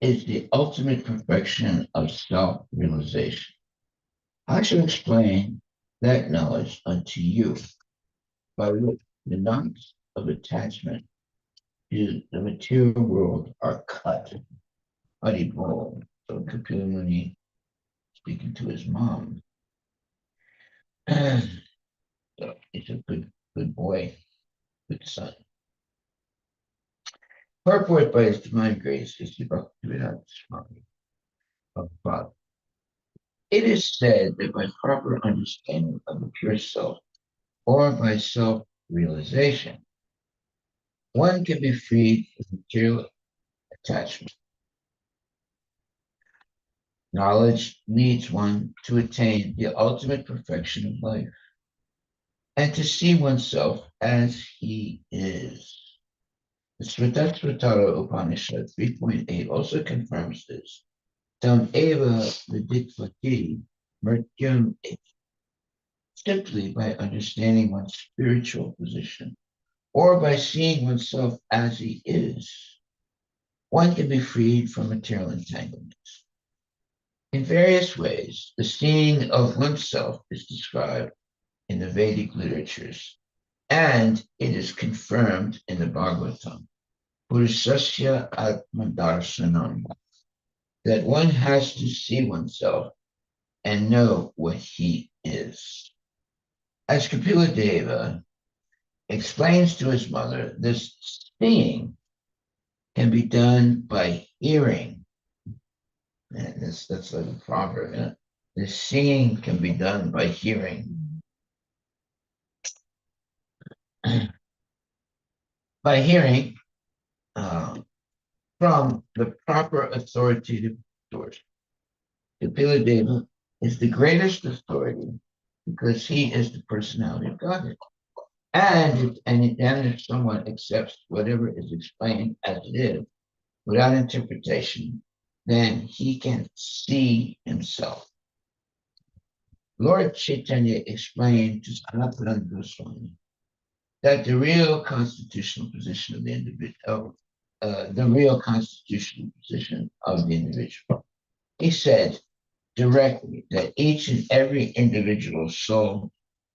is the ultimate perfection of self-realization. I shall explain that knowledge unto you, by which the knots of attachment to the material world are cut. Haribol. So Kapila Muni speaking to his mom. So he's a good boy, good son. Purport by his divine grace is the Bhaktivedanta Swami of the Father. It is said that by proper understanding of the pure self, or by self-realization, one can be freed from material attachment. Knowledge leads one to attain the ultimate perfection of life and to see oneself as he is. The Svatara Upanishad 3.8 also confirms this. Tam eva vidikvati mrityum eti. Simply by understanding one's spiritual position or by seeing oneself as he is, one can be freed from material entanglements. In various ways, the seeing of oneself is described in the Vedic literatures, and it is confirmed in the Bhagavatam, Purusasya Atmadarsanam, that one has to see oneself and know what he is. As Kapila Deva explains to his mother, this seeing can be done by hearing. And that's like a proverb. Yeah? The seeing can be done by hearing. By hearing from the proper authoritative source. Kapila Deva is the greatest authority because he is the personality of Godhead. And if someone accepts whatever is explained as it is without interpretation, then he can see himself. Lord Chaitanya explained to Sanatana Goswami that the real constitutional position of the individual, he said directly that each and every individual soul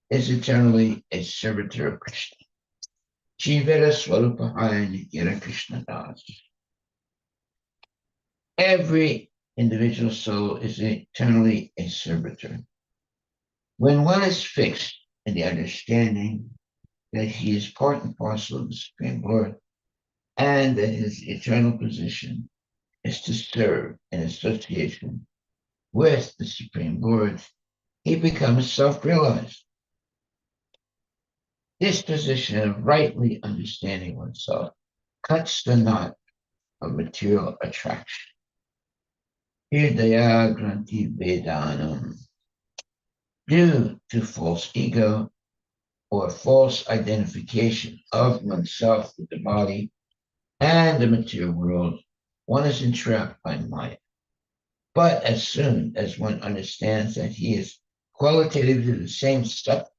is eternally a servitor of Krishna. Jivera Swarupahaya Nikira Krishna Das. Every individual soul is eternally a servitor. When one is fixed in the understanding that he is part and parcel of the Supreme Lord and that his eternal position is to serve in association with the Supreme Lord, he becomes self-realized. This position of rightly understanding oneself cuts the knot of material attraction. Hridaya Granti Vedanam. Due to false ego or false identification of oneself with the body and the material world, one is entrapped by Maya. But as soon as one understands that he is qualitatively the same substance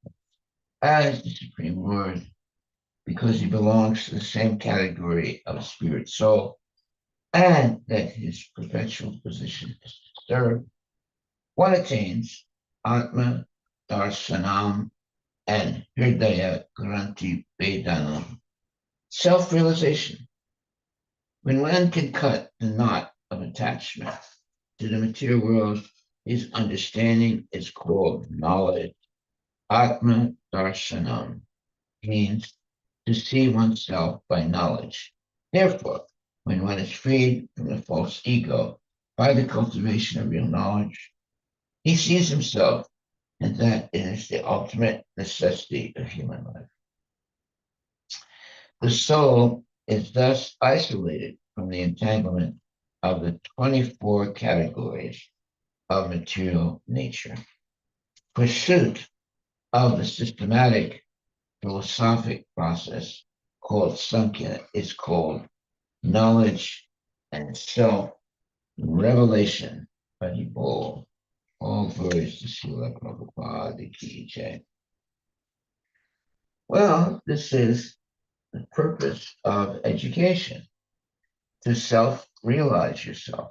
as the Supreme Lord, because he belongs to the same category of spirit soul, and that his perpetual position is to serve, one attains Atma Darsanam and Hridaya Granti Vedanam, self-realization. When one can cut the knot of attachment to the material world, his understanding is called knowledge. Atma Darshanam means to see oneself by knowledge. Therefore, when one is freed from the false ego by the cultivation of real knowledge, he sees himself, and that is the ultimate necessity of human life. The soul is thus isolated from the entanglement of the 24 categories of material nature. Pursuit of the systematic philosophic process called Sankhya is called knowledge and self-revelation. Haribol. All glories to Srila Prabhupada Ki Jai. Well, this is the purpose of education, to self-realize yourself,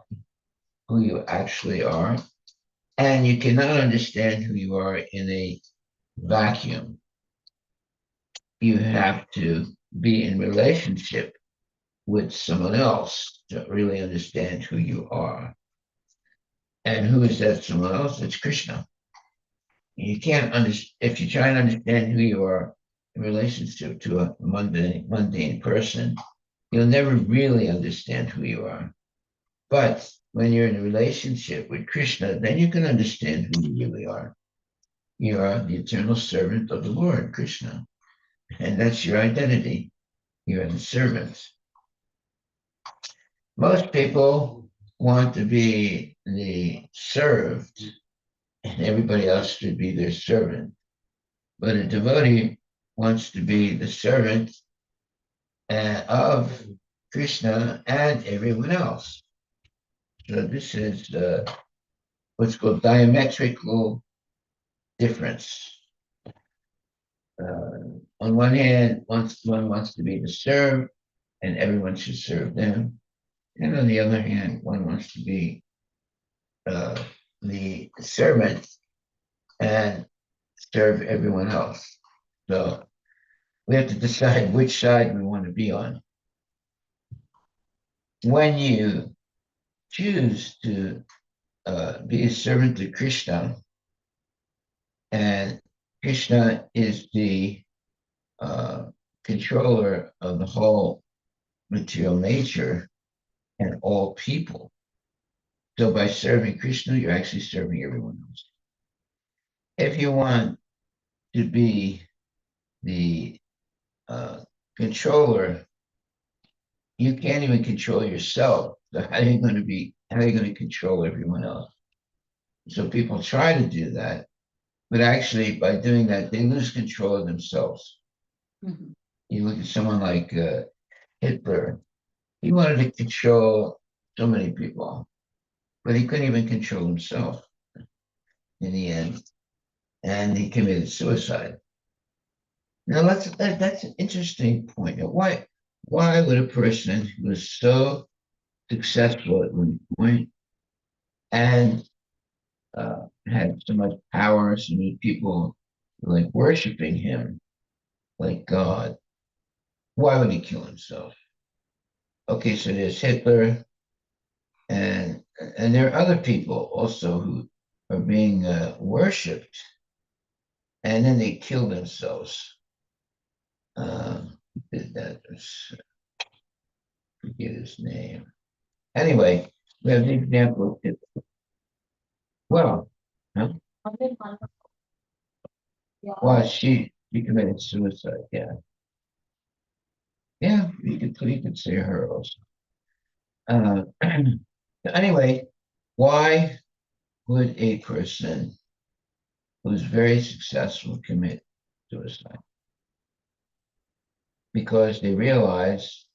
who you actually are. And you cannot understand who you are in a vacuum. You have to be in relationship with someone else to really understand who you are. And who is that someone else? It's Krishna. You can't understand if you try and understand who you are in relationship to a mundane person, you'll never really understand who you are. But when you're in a relationship with Krishna, then you can understand who you really are. You are the eternal servant of the Lord, Krishna. And that's your identity. You're the servant. Most people want to be the served, and everybody else should be their servant. But a devotee wants to be the servant of Krishna and everyone else. So this is what's called diametrical difference. On one hand, one wants to be the served, and everyone should serve them. And on the other hand, one wants to be the servant and serve everyone else. So we have to decide which side we want to be on. When you choose to be a servant to Krishna, and Krishna is the controller of the whole material nature and all people. So by serving Krishna, you're actually serving everyone else. If you want to be the controller, you can't even control yourself. So how are you going to control everyone else? So people try to do that, but actually by doing that, they lose control of themselves. Mm-hmm. You look at someone like Hitler. He wanted to control so many people, but he couldn't even control himself in the end, and he committed suicide. Now that's an interesting point. Now, why would a person who was so successful at one point and had so much power, so many people like worshiping him like God, why would he kill himself? Okay, so there's Hitler, and there are other people also who are being worshipped, and then they kill themselves. That was, forget his name. Anyway, we have the example of Hitler. Well, huh? Well, she committed suicide. Yeah, yeah. You could say her also. Anyway, why would a person who's very successful commit suicide? Because they realize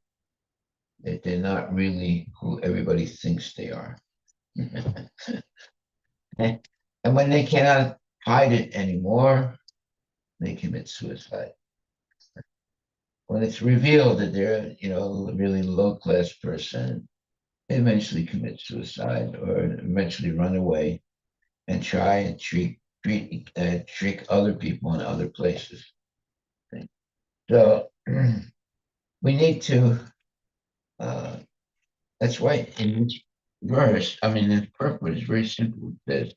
that they're not really who everybody thinks they are. And when they cannot hide it anymore, they commit suicide. When it's revealed that they're, a really low-class person, they eventually commit suicide or eventually run away and try and trick other people in other places. Okay. So we need to. That's why in each verse, the purport is very simple. It says,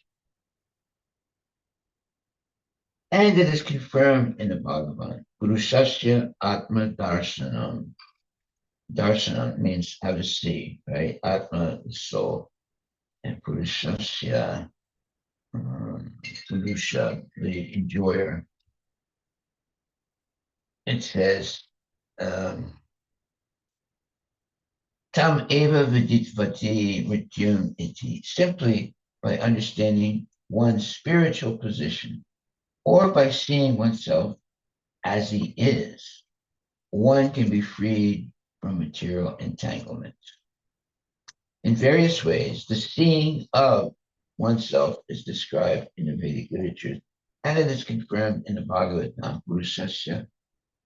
and it is confirmed in the Bhagavan. Purushasya Atma Darshanam. Darshanam means how to see, right? Atma, the soul, and Purushasya, Purusha, the enjoyer. It says, Tam eva viditvati mrityum iti, simply by understanding one's spiritual position, or by seeing oneself as he is, one can be freed from material entanglements. In various ways, the seeing of oneself is described in the Vedic literature, and it is confirmed in the Bhagavatam, Purusasya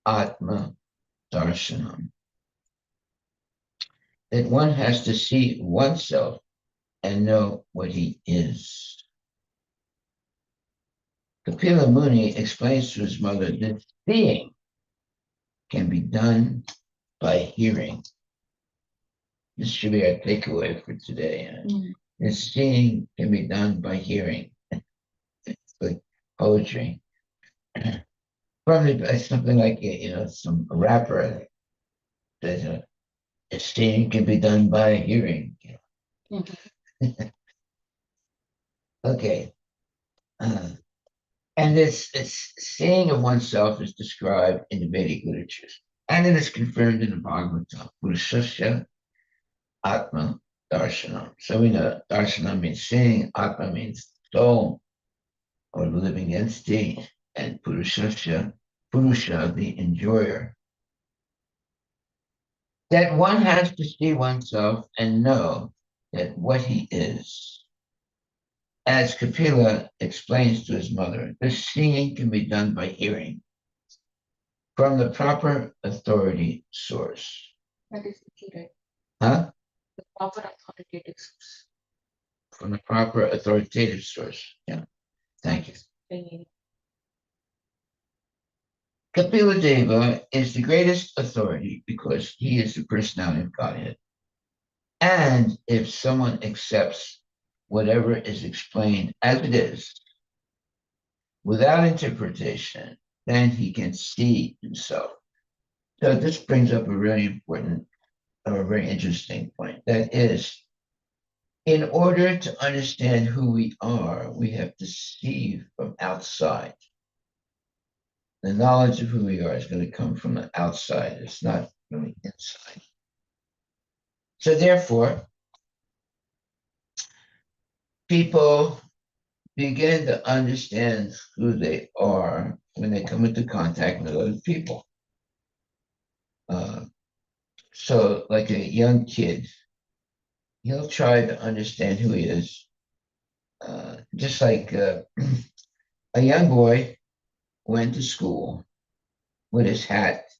Atma Darshanam. that one has to see oneself and know what he is. Kapila Muni explains to his mother that seeing can be done by hearing. This should be our takeaway for today. That seeing can be done by hearing. It's like poetry. Probably something like, some rapper says, seeing can be done by hearing. Okay. And this seeing of oneself is described in the Vedic literatures, and it is confirmed in the Bhagavatam. Purushasya Atma Darshanam. So we know Darshanam means seeing, Atma means soul or living entity, and Purushasya, Purusha, the enjoyer. That one has to see oneself and know that what he is. As Kapila explains to his mother, this seeing can be done by hearing from the proper authority source. That is correct. Huh? The proper authoritative source. From the proper authoritative source. Yeah. Thank you. Kapila Deva is the greatest authority because he is the personality of Godhead. And if someone accepts whatever is explained as it is, without interpretation, then he can see himself. So this brings up a really important or a very interesting point. That is, in order to understand who we are, we have to see from outside. The knowledge of who we are is going to come from the outside. It's not from the inside. So therefore, people begin to understand who they are when they come into contact with other people. So like a young kid, he'll try to understand who he is. Just like a young boy went to school with his hat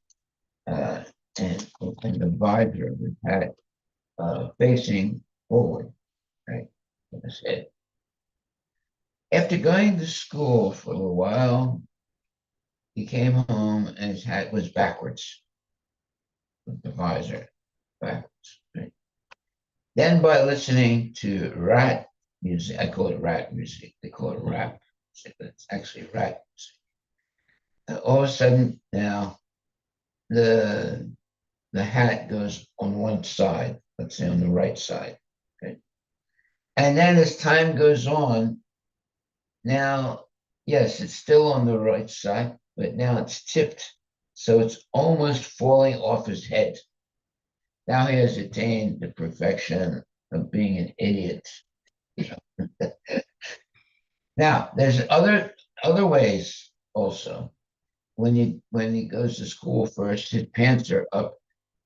uh, and the visor of his hat facing forward, right? With his head. After going to school for a little while, he came home and his hat was backwards, with the visor backwards. Right? Then by listening to rat music, I call it rat music, they call it rap music, but it's actually rat music. All of a sudden now the the hat goes on one side, let's say on the right side. Okay? And then as time goes on, now, yes, it's still on the right side, but now it's tipped. So it's almost falling off his head. Now he has attained the perfection of being an idiot. Now, there's other ways also. When he goes to school first, his pants are up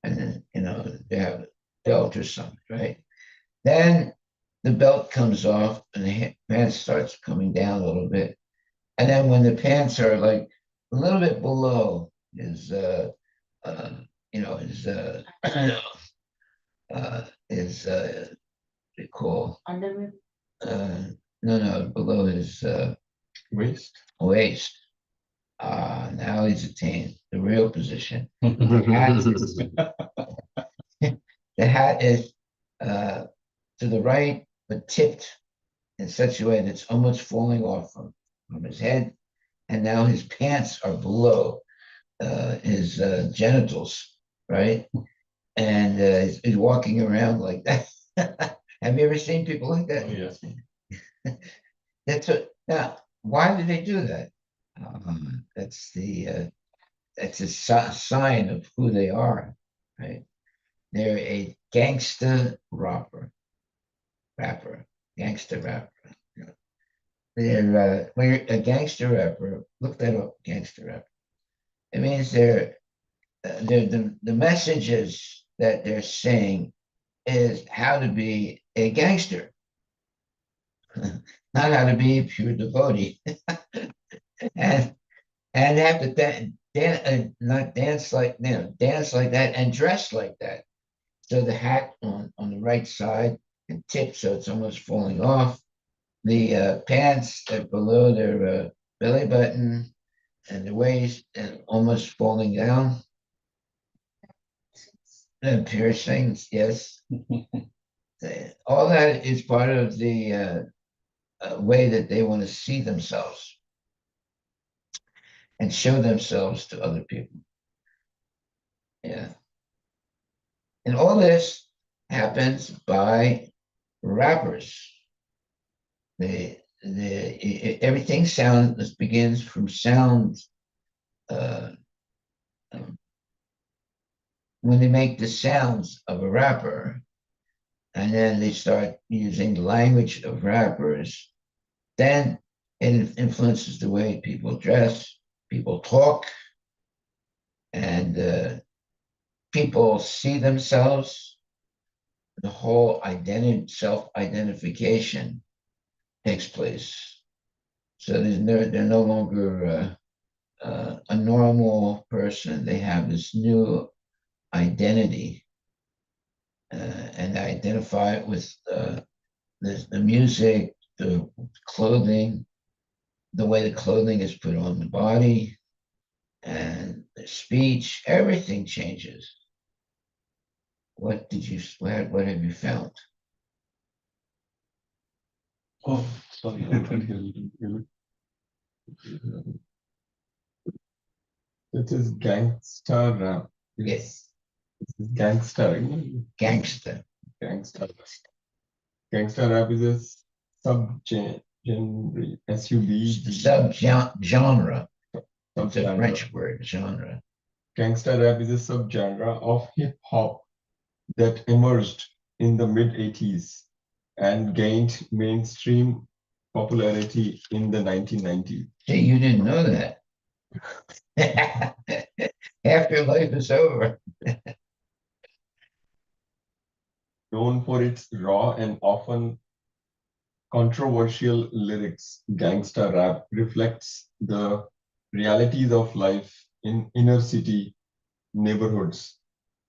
and then, they have a belt or something, right? Then the belt comes off and the pants starts coming down a little bit. And then when the pants are like a little bit below his, his, his, they call, Underwear. no, below his Waste. waist. Now he's attained the real position. The hat is to the right, but tipped in such a way that it's almost falling off from his head. And now his pants are below his genitals, right? And he's walking around like that. Have you ever seen people like that? Oh, yes. Now, why do they do that? That's a sign of who they are, right? They're a gangster gangster rapper. They're when you're a gangster rapper. Look that up, gangster rapper. It means the messages that they're saying is how to be a gangster, not how to be a pure devotee, and they have to not dance like dance like that and dress like that. So the hat on the right side and tipped, so it's almost falling off. The pants are below their belly button and the waist and almost falling down. And piercings, yes. All that is part of the way that they want to see themselves and show themselves to other people. Yeah. And all this happens by rappers. Everything begins from sound. Uh, when they make the sounds of a rapper, and then they start using the language of rappers, then it influences the way people dress, people talk, and people see themselves. The whole self-identification takes place. So they're no longer a normal person. They have this new identity, and they identify it with the music, the clothing, the way the clothing is put on the body, and the speech. Everything changes. What have you found? Oh, sorry, I can't hear you. It is gangster rap. Yes. It's gangster. Gangster. Gangster. Gangster rap is a sub-genre, Sub-genre. It's a Subgenre. French word, genre. Gangster rap is a subgenre of hip hop that emerged in the mid 80s and gained mainstream popularity in the 1990s. Hey, you didn't know that. After life is over. Known for its raw and often controversial lyrics, gangster rap reflects the realities of life in inner city neighborhoods,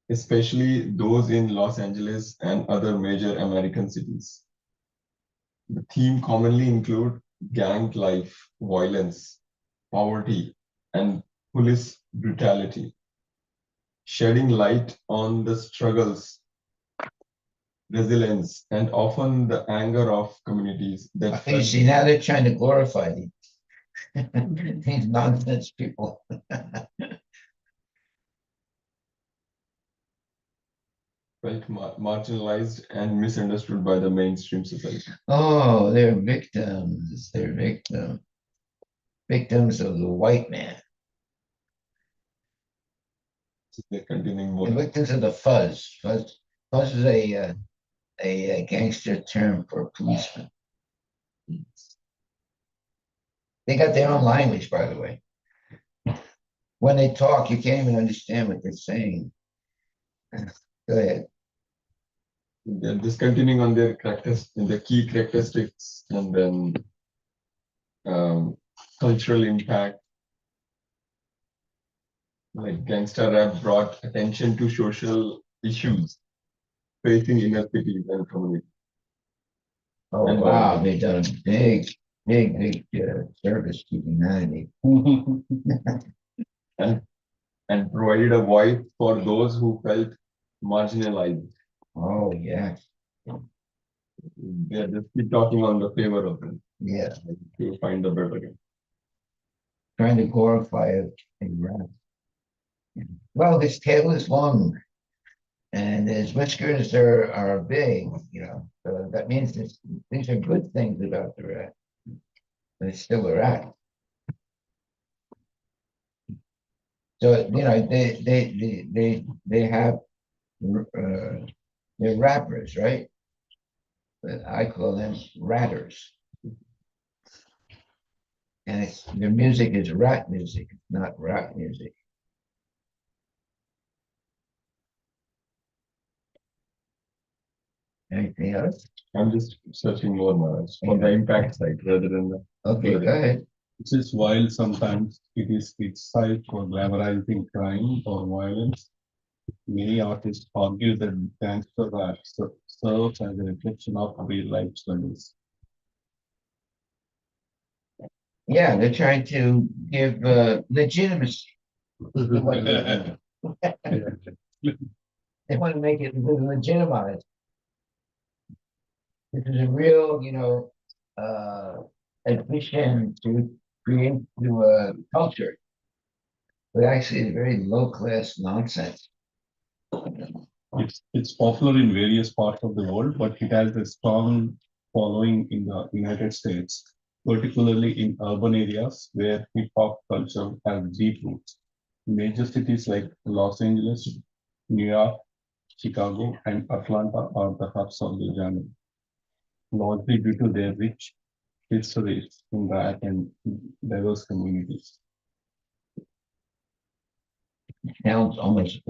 especially those in Los Angeles and other major American cities. The theme commonly include gang life, violence, poverty, and police brutality, shedding light on the struggles, resilience, and often the anger of communities that You see, now they're trying to glorify these nonsense people. felt marginalized and misunderstood by the mainstream society. Oh, they're victims. They're victims of the white man. They're continuing more. They're victims of the fuzz. Fuzz is a gangster term for a policeman. They got their own language, by the way. When they talk, you can't even understand what they're saying. Go ahead. They're just continuing on their the key characteristics, and then cultural impact. Like gangster rap brought attention to social issues facing inner cities and communities. Oh, And wow, they've done a big service to humanity. and provided a voice for those who felt marginalized. Oh, yes. They just keep talking on the favor of them. Yeah. To find the better again. Trying to glorify it in rap. Well, his tail is long and his whiskers are big, So that means these are good things about the rat. But it's still a rat. So, they have they're rappers, right? But I call them ratters. And their music is rat music, not rap music. Anything else? I'm just searching more, Maharaj, for the impact side rather than the. Okay, go ahead. Which is while sometimes it is criticized for glamorizing crime or violence, Many artists argue that gangster rap serves as a reflection of real life struggles. Yeah, they're trying to give legitimacy. They want to make it legitimized. This is a real, addition to create to culture, but actually it's very low class nonsense. It's popular in various parts of the world, but it has a strong following in the United States, particularly in urban areas where hip hop culture has deep roots. Major cities like Los Angeles, New York, Chicago, and Atlanta are the hubs of the genre, largely due to their rich histories in rap and diverse communities. Sounds almost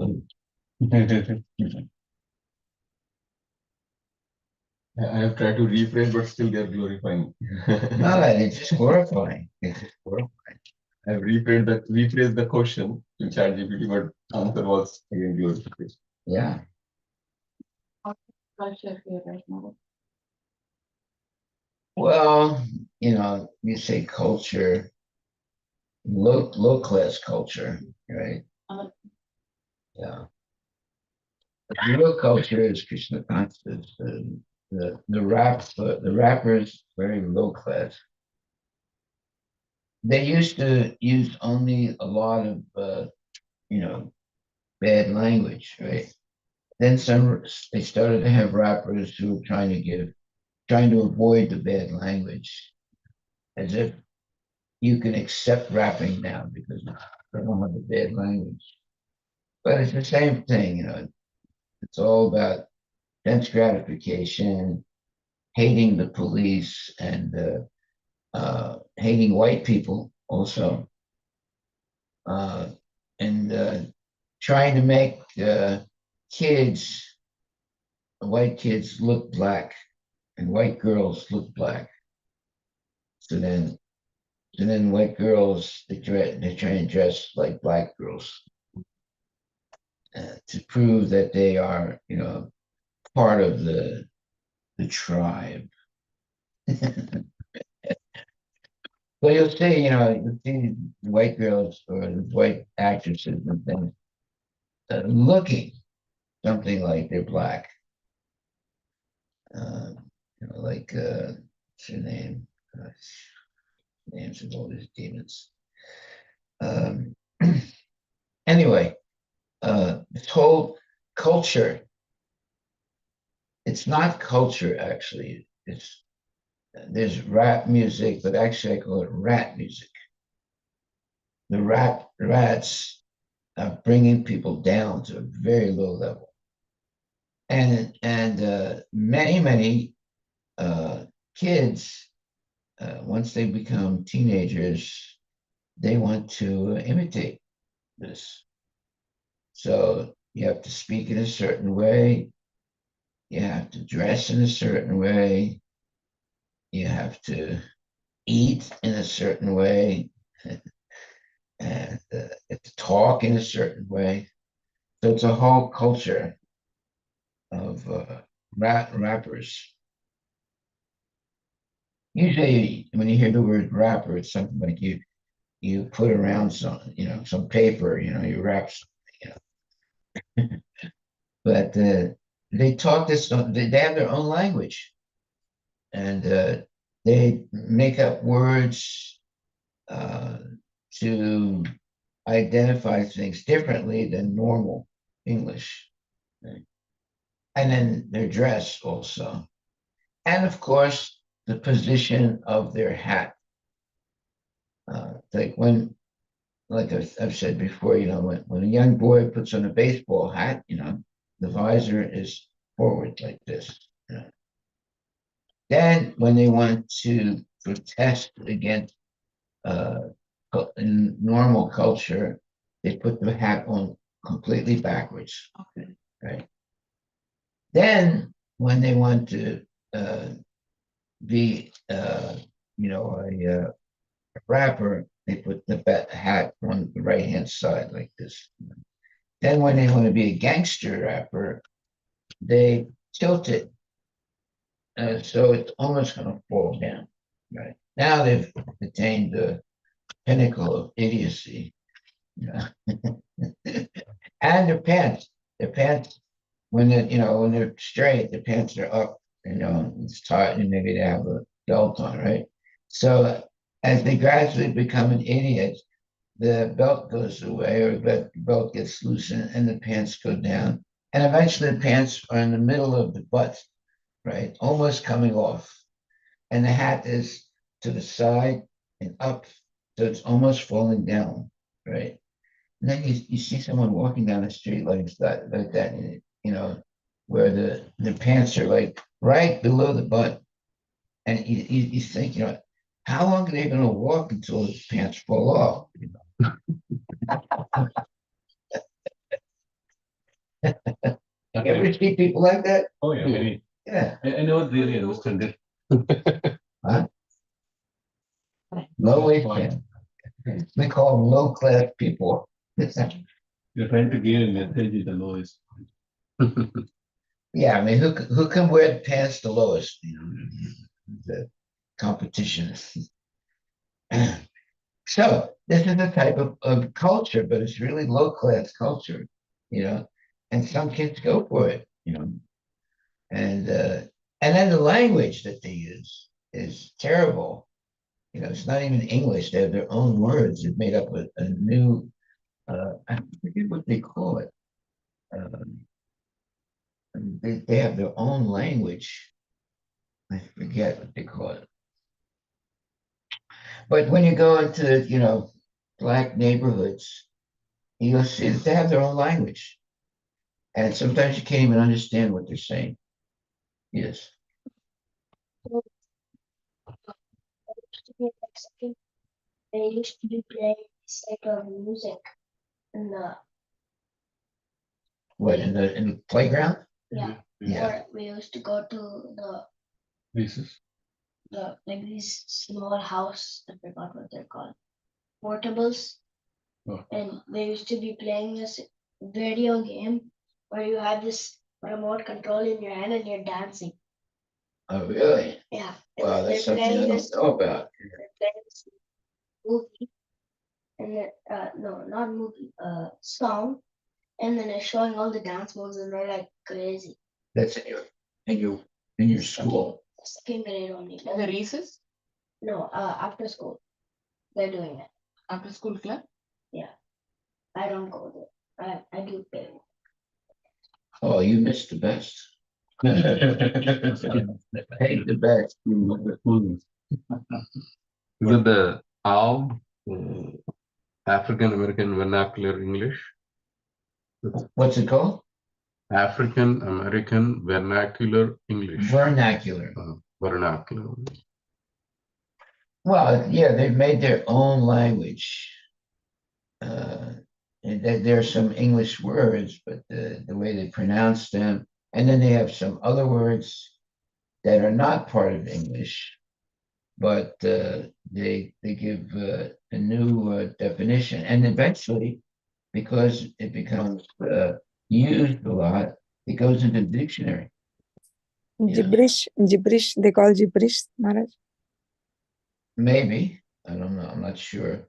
I have tried to rephrase, but still they are glorifying. no, it's just horrifying. It's just horrifying. I have rephrased the question to ChatGPT, but answer was again glorification. Yeah. Culture here right now. Well, you say culture, low class culture, right? Uh, Yeah. But the real culture is Krishna consciousness. The rappers very low class. They used to use only a lot of you know bad language, right? Then they started to have rappers who were trying to avoid the bad language, as if you can accept rapping now because they don't have the bad language. But it's the same thing, it's all about sense gratification, hating the police, and hating white people also, uh, and trying to make kids, white kids look black and white girls look black. So then, white girls they try and dress like black girls to prove that they are, part of the tribe. So you'll see white girls or white actresses and things looking something like they're black. Uh, what's her name? Names of all these demons. Um, anyway, this whole culture, it's not culture actually. There's rap music, but actually I call it rat music. The rats are bringing people down to a very low level, and many kids once they become teenagers, they want to imitate this. So you have to speak in a certain way. You have to dress in a certain way. You have to eat in a certain way. And you have to talk in a certain way. So it's a whole culture of rappers. Usually, when you hear the word rapper, it's something like you put around some paper, you wrap, you know. But they talk this. They have their own language, and they make up words uh, to identify things differently than normal English. Right? And then their dress also, and of course the position of their hat. Like like I've said before, when a young boy puts on a baseball hat, the visor is forward like this. Then, when they want to protest against uh, in normal culture, they put the hat on completely backwards. Okay. Right. Then, when they want to uh, be, a rapper, they put the hat on the right hand side like this. Then when they want to be a gangster rapper, they tilt it. So it's almost going to fall down. Right. Now they've attained the pinnacle of idiocy. You know? And their pants, when they when they're straight, the pants are up, it's tight, and maybe they have a belt on, right? So as they gradually become an idiot, the belt goes away, or the belt gets loosened, and the pants go down, and eventually the pants are in the middle of the butt, right, almost coming off, and the hat is to the side and up, so it's almost falling down, right? And then you see someone walking down the street like that, and, where the pants are like right below the butt. And you think, how long are they going to walk until his pants fall off? You ever see people like that? Oh yeah, very. Yeah. I never really understand it. Huh? Low wage pants. We call them low class people. You're trying to give a message is the lowest. Yeah, I mean, who can wear the pants the lowest? The competition. So this is a type of culture, but it's really low class culture, and some kids go for it, and then the language that they use is terrible. It's not even English. They have their own words. They've made up a new, I forget what they call it. They have their own language. I forget what they call it. But when you go into, black neighborhoods, you'll see that they have their own language. And sometimes you can't even understand what they're saying. Yes. Used to be Mexican. They used to be playing this type of music in the What, in the playground? yeah. Yeah. Or we used to go to This is. the like these small house, I forgot what they're called, portables, Oh. and they used to be playing this video game where you have this remote control in your hand and you're dancing. Oh, really? Yeah. Wow, And that's something I don't know about. they're playing this movie, and then no, not movie, song, and then it's showing all the dance moves, and they're like crazy. That's in your school. Second grade only. And the recess No, after school, they're doing it. after school club. I don't go there. I do pay. Oh, you missed the best. Paid the best. Is it the how African American vernacular English? What's it called? African American vernacular English. Vernacular. Vernacular. Well, yeah, they've made their own language. And there are some English words, but the way they pronounce them, and then they have some other words that are not part of English, but they give a new definition, and eventually, because it becomes used a lot, it goes into the dictionary. Yeah. Gibberish, they call gibberish, Maharaj. Maybe, I don't know, I'm not sure.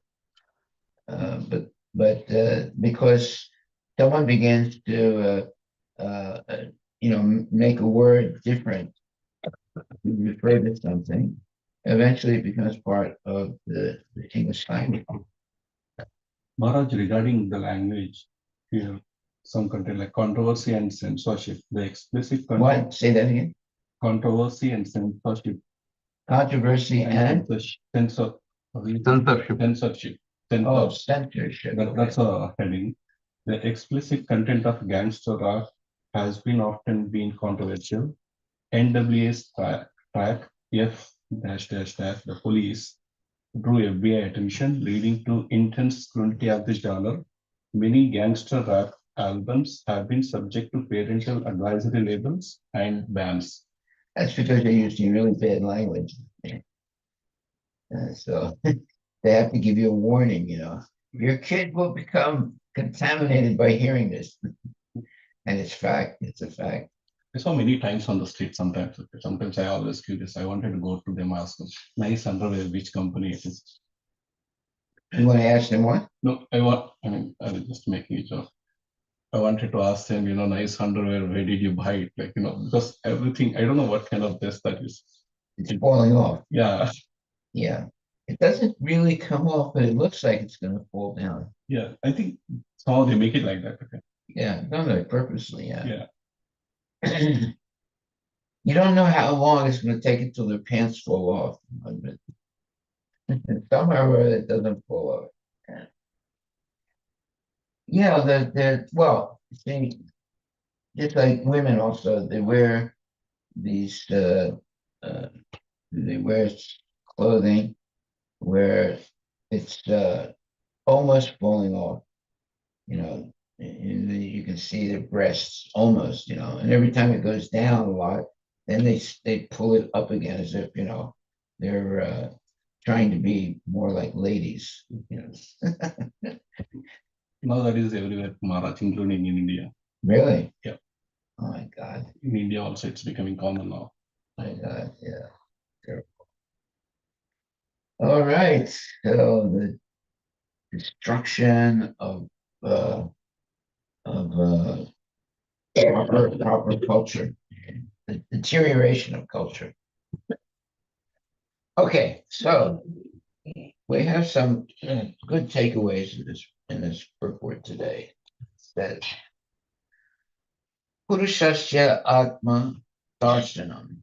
But because someone begins to make a word different to refer to something, eventually it becomes part of the English language. Maharaj, regarding the language, here some content like controversy and censorship. The explicit content. What? Say that again. Controversy and censorship. Controversy and Censorship. Censorship. oh, censorship. That's a heading. The explicit content of gangster rap has often been controversial. NWA's track F dash dash dash the police drew FBI attention, leading to intense scrutiny of the genre. Many gangster rap albums have been subject to parental advisory labels and bans. That's because they're using really bad language. So they have to give you a warning, your kid will become contaminated by hearing this. And it's fact, it's a fact. I saw many times on the street sometimes. Okay. Sometimes I always curious. I wanted to go to them, ask them, nice underwear, which company it is. You want to ask them what? No, I mean, I was just making a joke. I wanted to ask them, nice underwear, where did you buy it? Like, because everything, I don't know what kind of dress that is. It's falling off. Yeah, Yeah. It doesn't really come off, but it looks like it's going to fall down. yeah. I think somehow they make it like that. Okay. Yeah, done it purposely. Yeah. Yeah. You don't know how long it's going to take until their pants fall off. But somehow or other it doesn't fall off. Yeah, well, see, just like women also, they wear these they wear clothing where it's almost falling off, and you can see their breasts almost, and every time it goes down a lot, then they pull it up again as if, they're trying to be more like ladies, Now that is everywhere, Maharaj, including in India. Really? Yeah. Oh my God. In India also, it's becoming common now. My God, yeah. Terrible. All right. So the destruction of proper culture, the deterioration of culture. Okay, so we have some good takeaways in this report today. That Purushasya Atma Darshanam,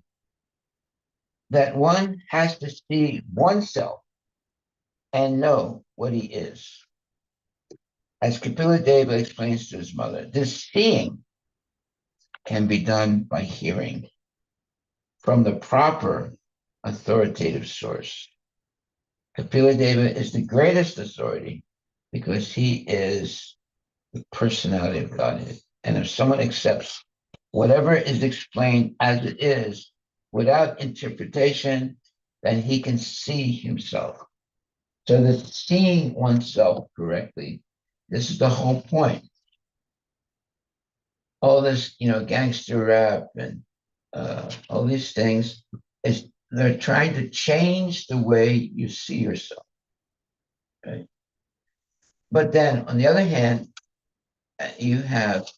that one has to see oneself and know what he is. As Kapila Deva explains to his mother, this seeing can be done by hearing from the proper authoritative source. Kapila Deva is the greatest authority because he is the personality of Godhead. And if someone accepts whatever is explained as it is without interpretation, then he can see himself. So that seeing oneself correctly, this is the whole point. All this, gangster rap and all these things is they're trying to change the way you see yourself. Right? But then on the other hand, you have,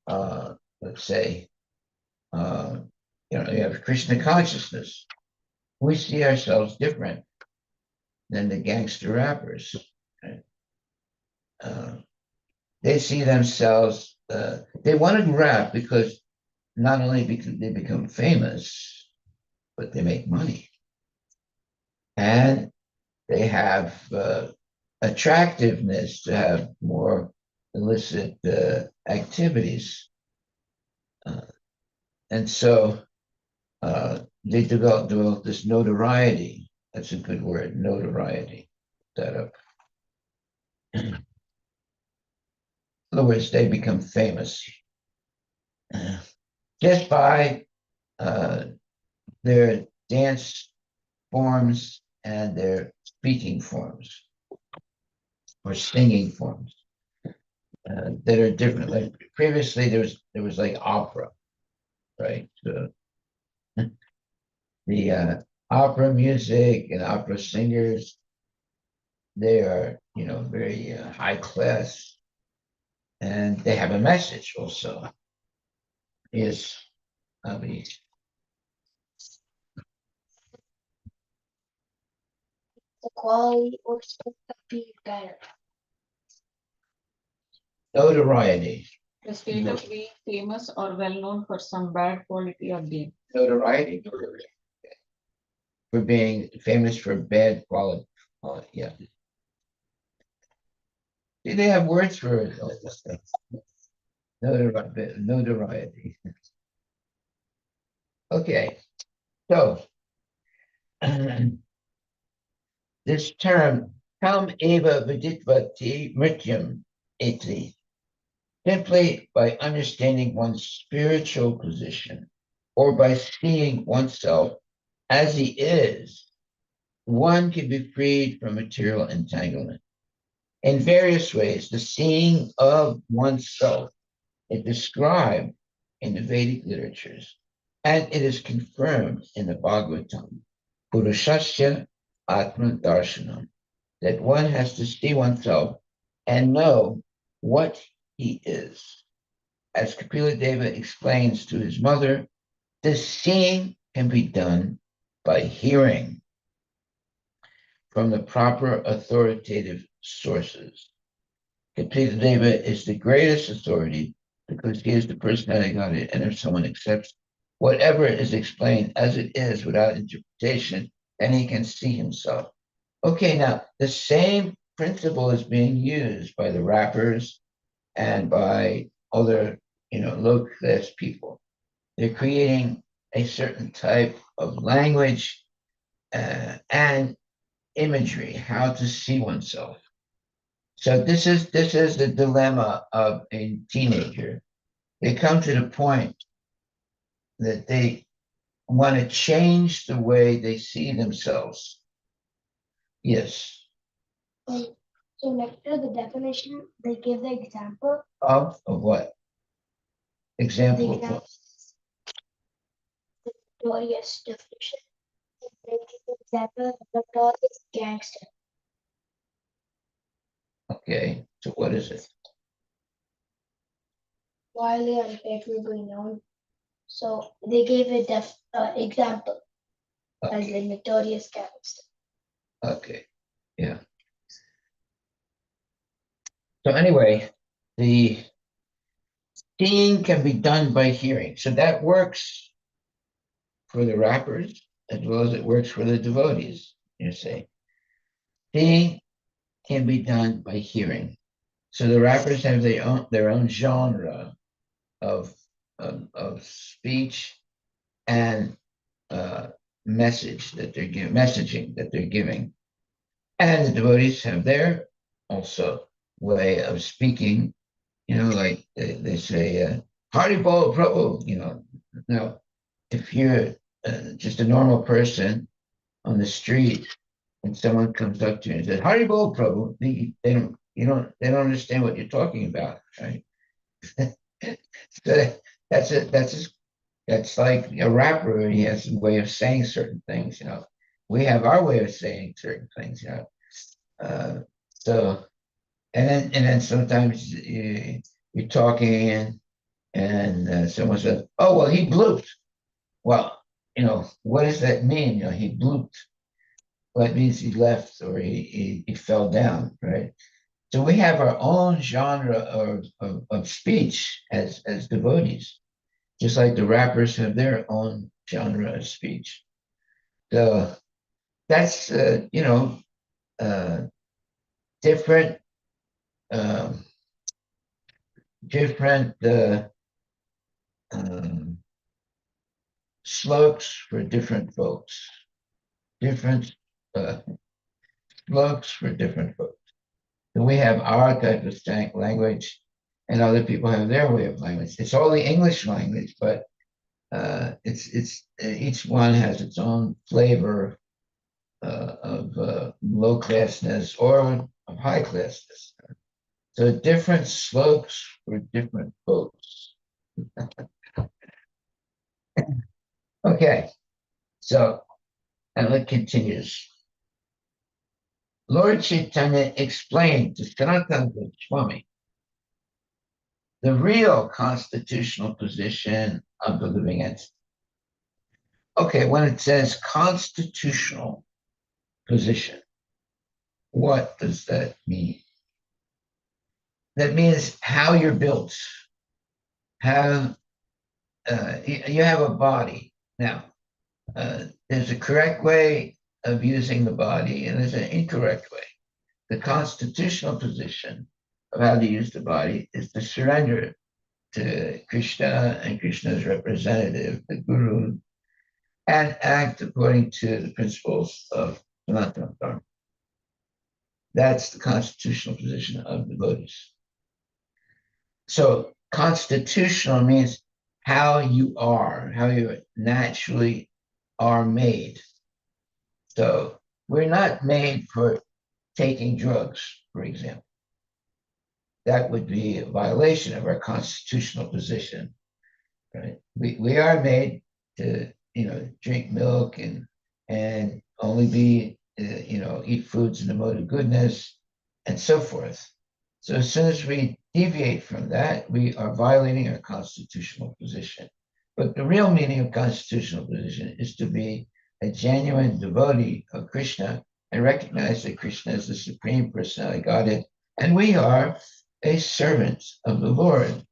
let's say, you have Krishna consciousness. We see ourselves different than the gangster rappers. Right? They see themselves, they want to rap because not only because they become famous, but they make money. And they have attractiveness to have more illicit activities. And so they develop this notoriety. That's a good word, notoriety. That up. In other words, they become famous just by their dance forms and their speaking forms or singing forms that are different. Like previously, there was like opera, right? So the opera music and opera singers, they are, very high class, and they have a message also. Is I mean, The quality or scope of being better. notoriety. The state of being famous or well known for some bad quality or gain. Notoriety for being famous for bad quality. Yeah. See, they have words for it. Notoriety. Okay, so this term, tam eva viditvati mrityam iti, simply by understanding one's spiritual position or by seeing oneself as he is, one can be freed from material entanglement. in various ways. The seeing of oneself is described in the Vedic literatures, and it is confirmed in the Bhagavatam, Purushasya Atma Darshanam, that one has to see oneself and know what he is. As Kapila Deva explains to his mother, this seeing can be done by hearing from the proper authoritative sources. Kapila Deva is the greatest authority because he is the personality of God, and if someone accepts whatever is explained as it is without interpretation, then he can see himself. Okay, now the same principle is being used by the rappers and by other, low-class people. They're creating a certain type of language and imagery, how to see oneself. So this is the dilemma of a teenager. They come to the point that they want to change the way they see themselves. Yes. So next to the definition, they give the example. Of what? Example The of what? Notorious definition. They give the example of notorious gangster. Okay, so what is it? Widely unfavorably known. So they gave a example as Okay, a notorious gangster. okay, yeah. So anyway, the seeing can be done by hearing. So that works for the rappers as well as it works for the devotees, you see. Seeing can be done by hearing. So the rappers have their own genre of speech and messaging that they're giving. And the devotees have their also way of speaking, like they say, Haribol Prabhu, Now, if you're just a normal person on the street and someone comes up to you and says, Haribol Prabhu, they don't understand what you're talking about, right? So that's it. That's like a rapper. He has a way of saying certain things. We have our way of saying certain things. Uh, so and then sometimes you're talking and someone says, "Oh well, he blooped." Well, what does that mean? He blooped. Well, it means he left or he fell down, right? So we have our own genre of speech as devotees, just like the rappers have their own genre of speech. So that's different um, different um, slopes for different folks. Different uh, slopes for different folks. So we have our type of language, and other people have their way of language. It's all the English language, but it's each one has its own flavor of low classness or of high classness. So different slopes for different folks. Okay, so and it continues. Lord Chaitanya explained to Sanatana Swami the real constitutional position of the living entity. Okay, when it says constitutional position, what does that mean? That means how you're built, how you have a body. Now, there's a correct way of using the body, and there's an incorrect way. The constitutional position of how to use the body is to surrender to Krishna and Krishna's representative, the Guru, and act according to the principles of Sanatana Dharma. That's the constitutional position of devotees. So constitutional means how you naturally are made. So we're not made for taking drugs, for example. that would be a violation of our constitutional position. Right? We are made to, drink milk and only be, eat foods in the mode of goodness and so forth. So as soon as we deviate from that, we are violating our constitutional position. But the real meaning of constitutional position is to be a genuine devotee of Krishna and recognize that Krishna is the Supreme Personality Godhead, and we are a servant of the Lord.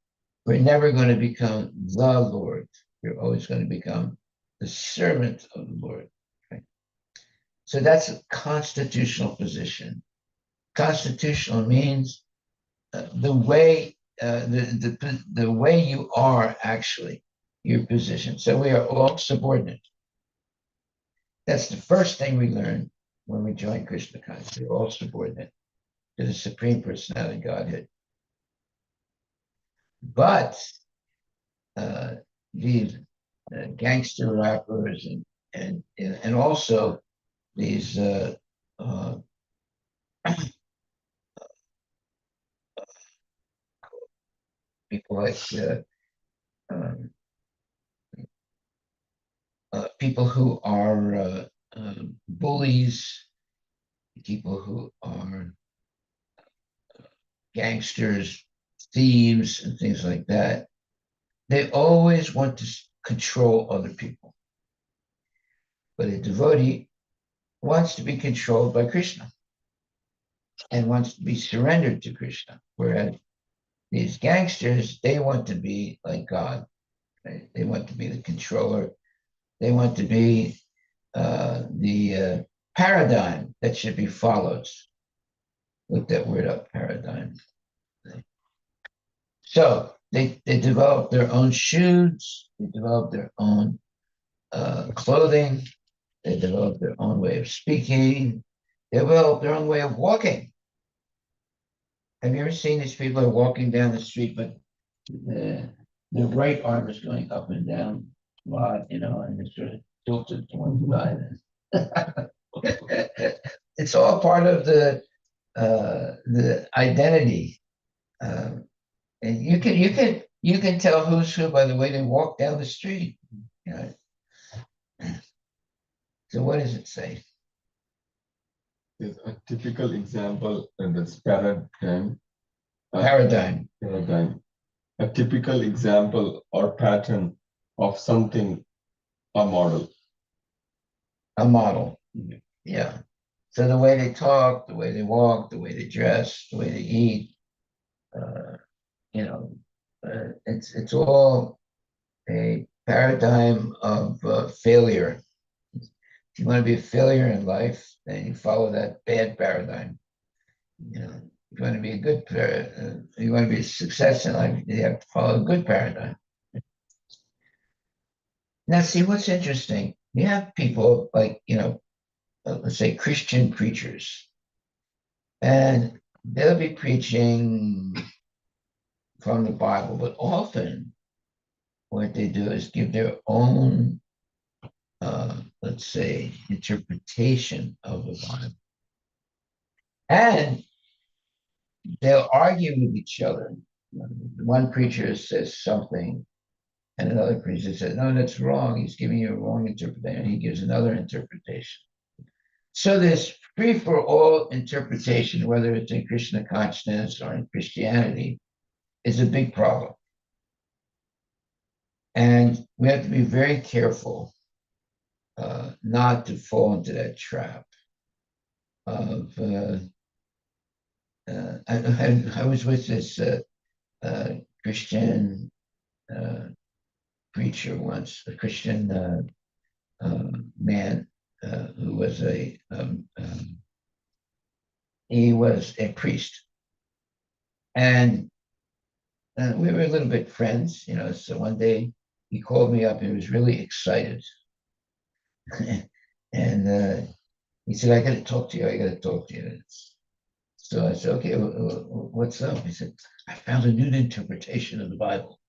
We're never going to become the Lord. We're always going to become the servant of the Lord. Right? So that's a constitutional position. Constitutional means the way the way you are actually your position. So we are all subordinate. That's the first thing we learn when we join Krishna consciousness. We're all subordinate to the Supreme Personality Godhead. But these gangster rappers and also these people like people who are bullies, people who are gangsters, thieves, and things like that. They always want to control other people. But a devotee wants to be controlled by Krishna and wants to be surrendered to Krishna. Whereas these gangsters, they want to be like God. Right? They want to be the controller. They want to be the paradigm that should be followed. Look that word up, paradigm. So they develop their own shoes, they develop their own clothing, they develop their own way of speaking, they develop their own way of walking. Have you ever seen these people who are walking down the street, but the right arm is going up and down a lot, and it's sort of tilted to one side? It's all part of the identity. And you can tell who's who by the way they walk down the street. So what does it say? There's a typical example in this paradigm. Paradigm. A typical example or pattern of something, a model. A model. Yeah. So the way they talk, the way they walk, the way they dress, the way they eat, it's all a paradigm of failure. If you want to be a failure in life, then you follow that bad paradigm. If you want to be you want to be a success in life, you have to follow a good paradigm. Now, see what's interesting. You have people like, let's say Christian preachers, and they'll be preaching from the Bible, but often what they do is give their own, let's say, interpretation of the Bible. And they'll argue with each other. One preacher says something, and another preacher says, no, that's wrong. He's giving you a wrong interpretation. He gives another interpretation. So this free-for-all interpretation, whether it's in Krishna consciousness or in Christianity, is a big problem. And we have to be very careful not to fall into that trap of I was with this Christian preacher once, a Christian man who was he was a priest, and we were a little bit friends, So one day he called me up and he was really excited, and he said, "I got to talk to you. I got to talk to you." So I said, "Okay, what's up?" He said, "I found a new interpretation of the Bible."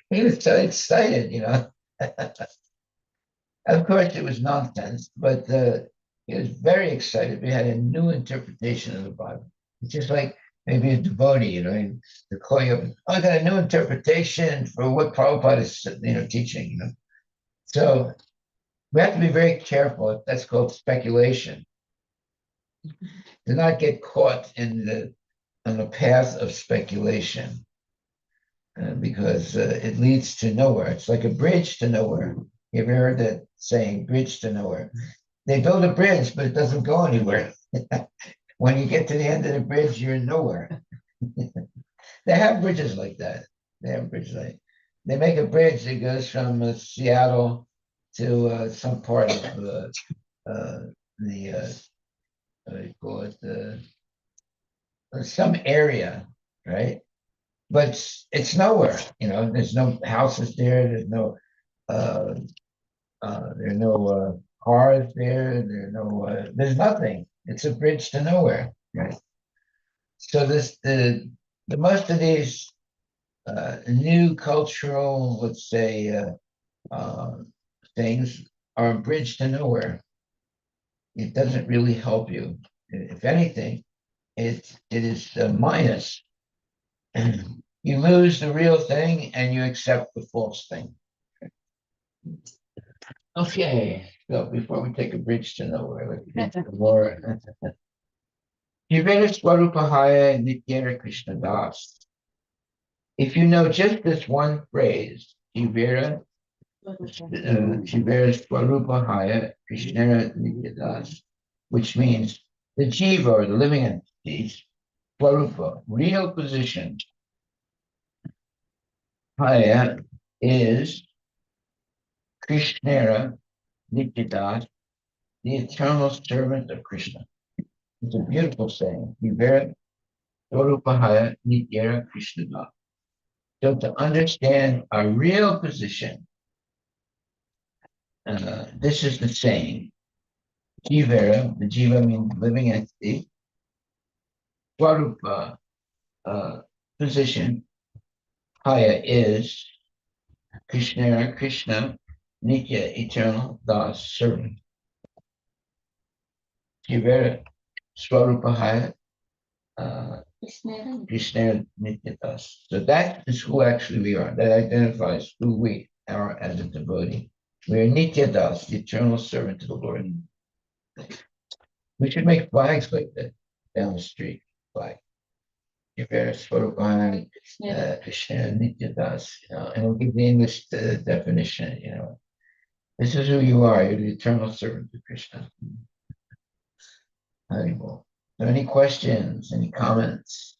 He was so excited, Of course, it was nonsense, but He was very excited. We had a new interpretation of the Bible. It's just like maybe a devotee, you know, they call you up, oh, I got a new interpretation for what Prabhupada is, teaching, So we have to be very careful. That's called speculation. Do not get caught on the path of speculation, because it leads to nowhere. It's like a bridge to nowhere. You ever heard that saying, bridge to nowhere? They build a bridge, but it doesn't go anywhere. When you get to the end of the bridge, you're nowhere. They have bridges like that. They make a bridge that goes from Seattle to some part of the what do you call it, some area, right? But it's nowhere. There's no houses there. There's no uh, cars there. There's nothing. It's a bridge to nowhere, right? So the most of these new cultural, let's say, things are a bridge to nowhere. It doesn't really help you. If anything, it is a minus. You lose the real thing and you accept the false thing. Okay, so before we take a bridge to nowhere, let's get some more. Jivera Swarupahaya Nityara Krishna Das. If you know just this one phrase, Jivera Swarupahaya Krishna Nitya Das, which means the jiva or the living entities, Swarupa, real position. Haya is Krishnera Nityadas, the eternal servant of Krishna. It's a beautiful saying. Vivera Swarupahaya Nityara Krishna. So to understand our real position, this is the saying. Jivera, the jiva means living entity. Swarupa, position. Haya is Krishnera, Krishna, Nitya, eternal, Das, servant. Jivera Swarupahaya Krishna Nityadas. So that is who actually we are. That identifies who we are as a devotee. We are Nityadas, the eternal servant of the Lord. We should make flags like that down the street. Flag. Krishna Nityadas, and we'll give the English definition. This is who you are. You're the eternal servant of Krishna. Haribol. So any questions? Any comments?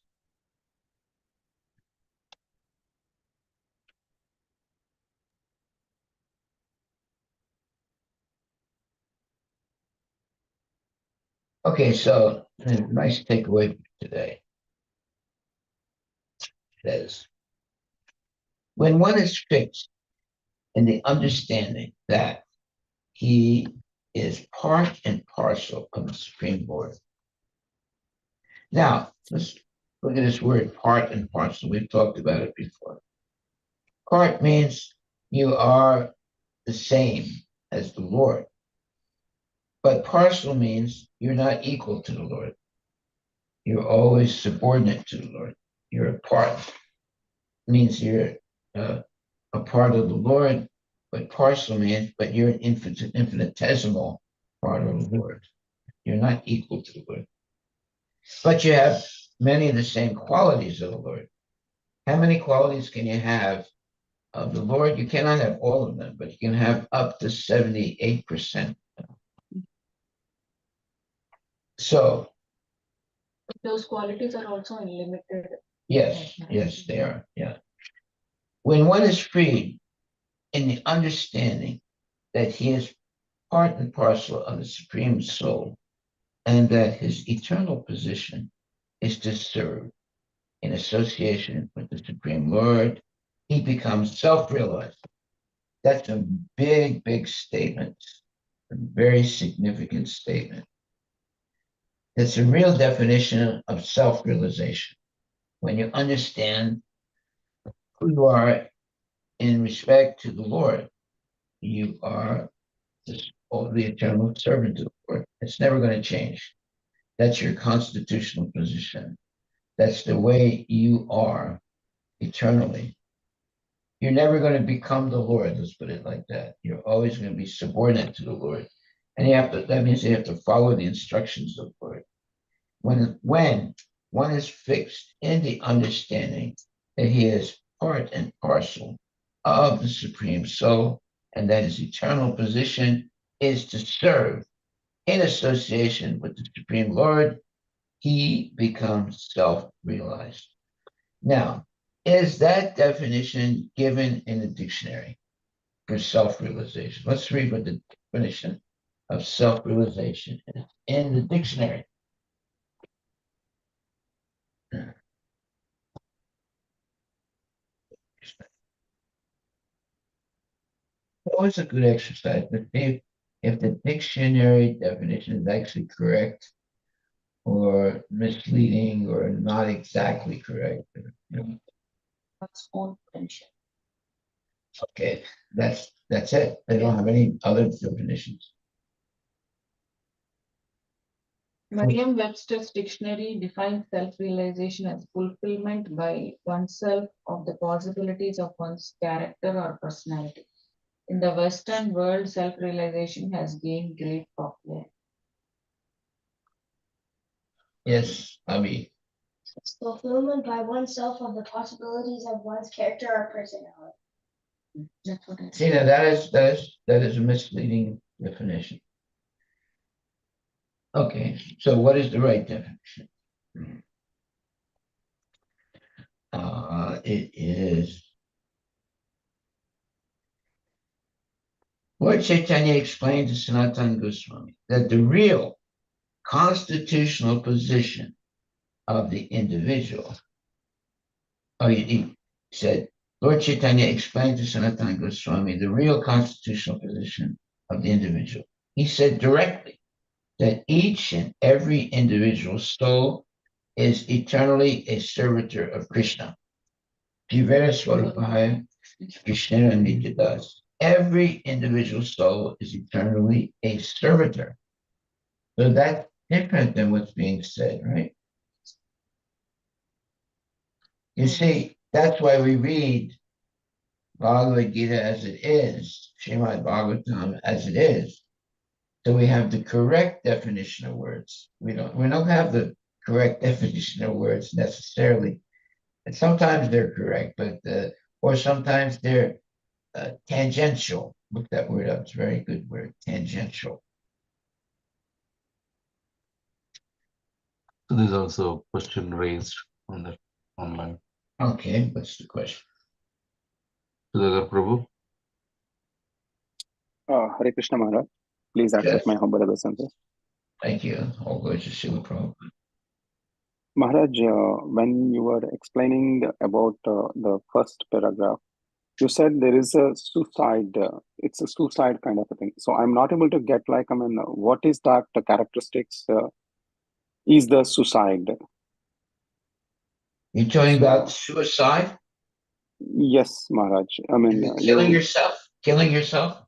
Okay, so nice takeaway today. Says, when one is fixed in the understanding that he is part and parcel of the Supreme Lord. Now, let's look at this word part and parcel. We've talked about it before. Part means you are the same as the Lord. But parcel means you're not equal to the Lord. You're always subordinate to the Lord. You're a part. It means you're a part of the Lord, but parcel means, but you're an infinitesimal part of the Lord. You're not equal to the Lord. But you have many of the same qualities of the Lord. How many qualities can you have of the Lord? You cannot have all of them, but you can have up to 78%. So those qualities are also unlimited. yes, they are. Yeah. When one is freed in the understanding that he is part and parcel of the Supreme Soul, and that his eternal position is to serve in association with the Supreme Lord, he becomes self-realized. That's a big, big statement, a very significant statement. It's a real definition of self-realization. When you understand who you are in respect to the Lord, you are the eternal servant of the Lord. It's never going to change. That's your constitutional position. That's the way you are eternally. You're never going to become the Lord, let's put it like that. You're always going to be subordinate to the Lord. And that means you have to follow the instructions of the Lord. When one is fixed in the understanding that he is part and parcel of the Supreme Soul, and that his eternal position is to serve in association with the Supreme Lord, he becomes self-realized. Now, is that definition given in the dictionary for self-realization? Let's read what the definition of self-realization is in the dictionary. Always a good exercise, but if the dictionary definition is actually correct or misleading or not exactly correct. One's own potential. Okay, that's it. They don't have any other definitions. Merriam-Webster's dictionary defines self-realization as fulfillment by oneself of the possibilities of one's character or personality. In the Western world, self-realization has gained great popularity. Yes, I mean, It's fulfillment by oneself of the possibilities of one's character or personality. That's what I see now that is a misleading definition. Okay, so what is the right definition? It is Lord Chaitanya explained to Sanatana Goswami that the real constitutional position of the individual, he said, Lord Chaitanya explained to Sanatana Goswami the real constitutional position of the individual. He said directly that each and every individual soul is eternally a servitor of Krishna. Jivera Swarupaya, Krishna Nityadas. Every individual soul is eternally a servitor. So that's different than what's being said, right? You see, that's why we read Bhagavad Gita as it is, Srimad Bhagavatam as it is. So we have the correct definition of words. We don't have the correct definition of words necessarily. And sometimes they're correct, but or sometimes they're tangential. Look that word up. It's a very good word, tangential. So there's also a question raised on the online. Okay, what's the question? Sudhakar Prabhu, Hare Krishna Maharaj, please accept Yes. my humble obeisance. Thank you. All goes to Srila Prabhupada. Maharaj, when you were explaining about the first paragraph, you said there is a suicide, it's a suicide kind of a thing. So I'm not able to get like, I mean, what is that the characteristics is the suicide? You're talking So- about suicide? Yes, Maharaj. I mean, Killing yourself? Killing yourself?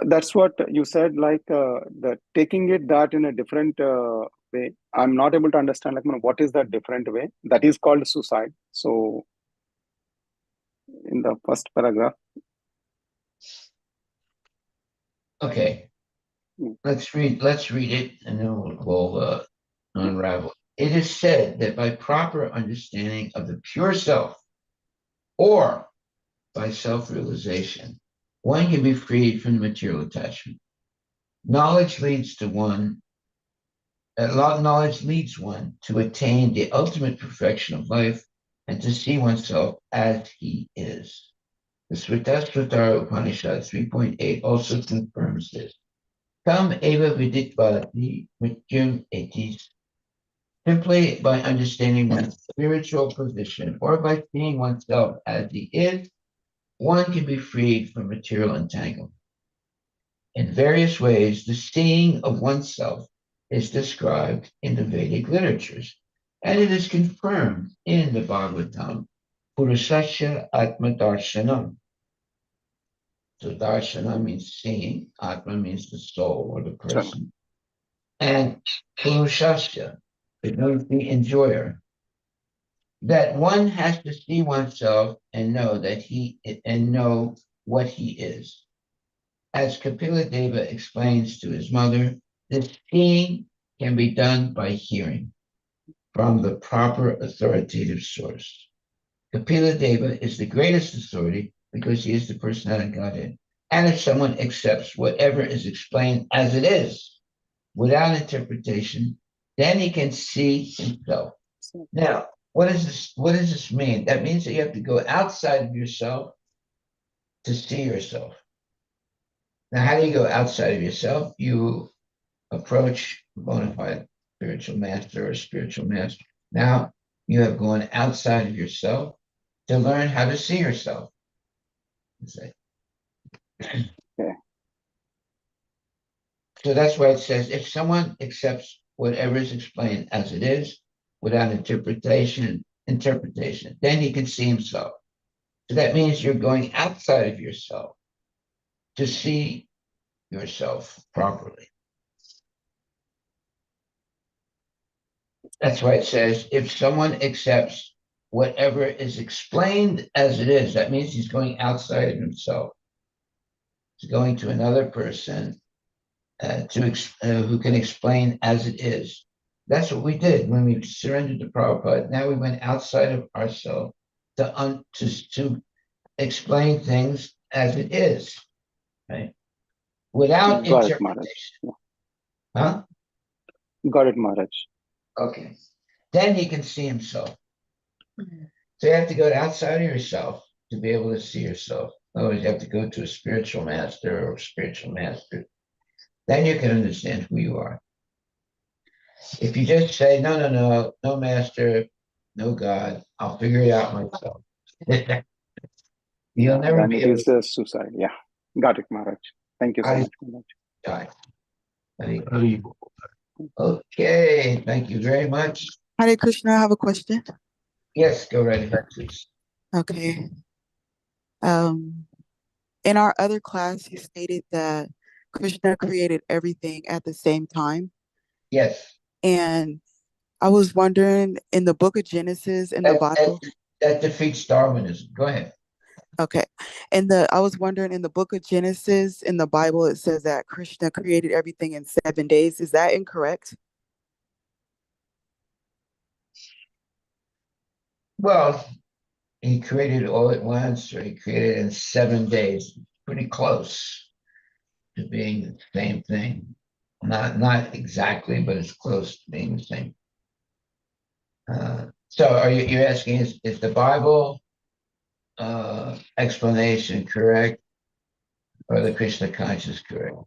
that's what you said, like the taking it that in a different way. I'm not able to understand, like, what is that different way? That is called suicide. So in the first paragraph. Okay. Let's read it and then we'll unravel. It is said that by proper understanding of the pure self or by self-realization, one can be freed from the material attachment. Knowledge leads one to attain the ultimate perfection of life and to see oneself as he is. The Sritasvatara Upanishad 3.8 also confirms this. Tam eva viditvati mrityum etis. Simply by understanding one's spiritual position or by seeing oneself as he is, one can be freed from material entanglement. In various ways, the seeing of oneself is described in the Vedic literatures, and it is confirmed in the Bhagavatam, Purusasya Atma Darshanam. So darshana means seeing, Atma means the soul or the person. and Purushasya, the enjoyer, that one has to see oneself and know what he is. As Kapila Deva explains to his mother, this seeing can be done by hearing from the proper authoritative source. Kapila Deva is the greatest authority because he is the personality of Godhead. And if someone accepts whatever is explained as it is, without interpretation, then he can see himself. Now, what does this mean? That means that you have to go outside of yourself to see yourself. Now, how do you go outside of yourself? You approach a bona fide spiritual master or spiritual master. Now, you have gone outside of yourself to learn how to see yourself. Okay. So that's why it says, if someone accepts whatever is explained as it is, without interpretation, then he can see himself. So that means you're going outside of yourself to see yourself properly. That's why it says, if someone accepts whatever is explained as it is, that means he's going outside of himself. He's going to another person who can explain as it is. That's what we did when we surrendered to Prabhupada. Now we went outside of ourselves to explain things as it is, right? Without Got it, Maharaj. interpretation. Huh? Got it, Maharaj. Okay. Then he can see himself. So you have to go outside of yourself to be able to see yourself. In other words, you have to go to a spiritual master or spiritual master. Then you can understand who you are. If you just say, no master, no God, I'll figure it out myself. You'll never Then be it able is a suicide. Yeah. Got it, Maharaj. Thank you so much, Maharaj. die. Okay, thank you very much. Hare Krishna, I have a question. Yes, go right ahead, please. Okay. In our other class, you stated that Krishna created everything at the same time. Yes. And I was wondering, in the book of Genesis, in the Bible. That defeats Darwinism. Go ahead. Okay. I was wondering, in the book of Genesis, in the Bible, it says that Krishna created everything in 7 days. Is that incorrect? Well, he created all at once, or he created in 7 days. Pretty close to being the same thing. Not exactly, but it's close to being the same. So are you're asking, is the Bible explanation correct, or the Krishna conscious correct?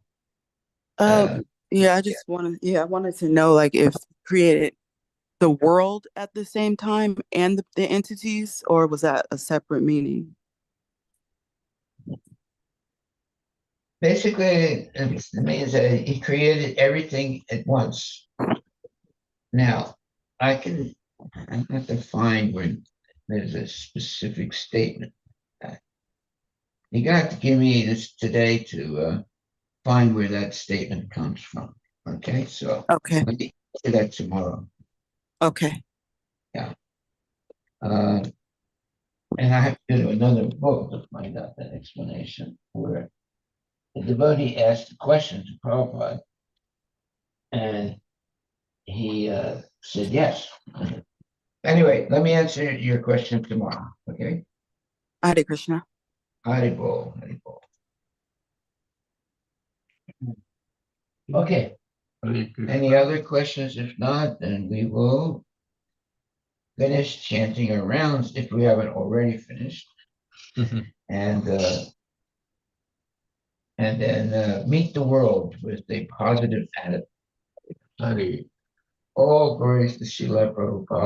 Yeah, I wanted to know, like, if created the world at the same time and the entities, or was that a separate meaning? Basically, it means that he created everything at once. Now, I have to find where there's a specific statement. You're gonna have to give me this today to find where that statement comes from. Okay, so Okay. let me do that tomorrow. Okay. Yeah. And I have to go to another book to find out that explanation, where the devotee asked a question to Prabhupada, and he said yes. Anyway, let me answer your question tomorrow, okay? Hare Krishna. Haribol, Haribol. Okay. Any other questions? If not, then we will finish chanting our rounds if we haven't already finished. And then meet the world with a positive attitude. All glories to Srila Prabhupada.